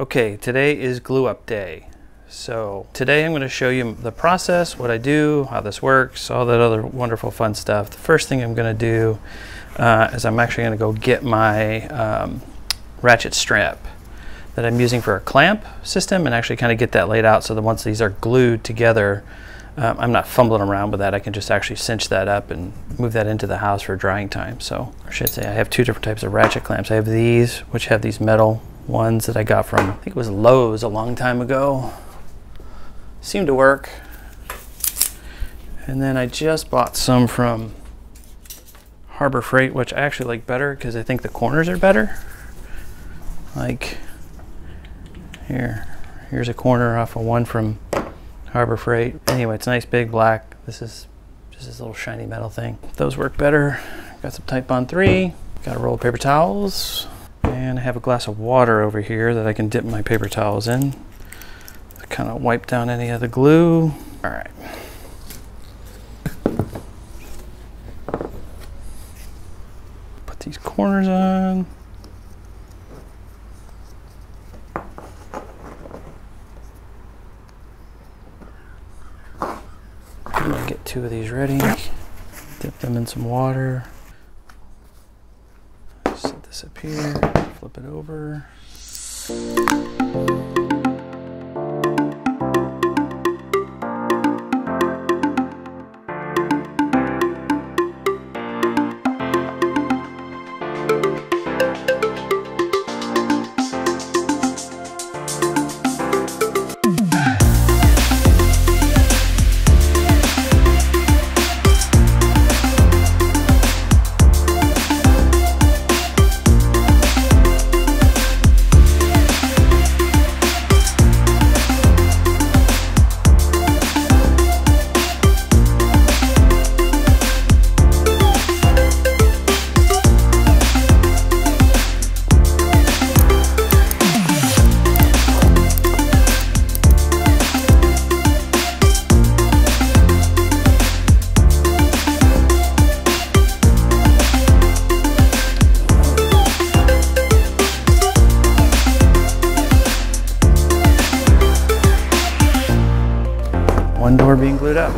Okay, today is glue up day. So today I'm going to show you the process, what I do, how this works, all that other wonderful fun stuff. The first thing I'm going to do is I'm actually going to go get my ratchet strap that I'm using for a clamp system and actually kind of get that laid out so that once these are glued together, I'm not fumbling around with that. I can just actually cinch that up and move that into the house for drying time. So I should say I have two different types of ratchet clamps. I have these, which have these metal ones that I got from, I think it was Lowe's a long time ago. Seemed to work. And then I just bought some from Harbor Freight, which I actually like better because I think the corners are better. Like here's a corner off of one from Harbor Freight. Anyway, it's nice big black. This is just this little shiny metal thing. Those work better. Got some Titebond 3. Got a roll of paper towels. And I have a glass of water over here that I can dip my paper towels in to kind of wipe down any of the glue. All right. Put these corners on. I'm gonna get two of these ready. Dip them in some water. Set this up here, flip it over. One door being glued up.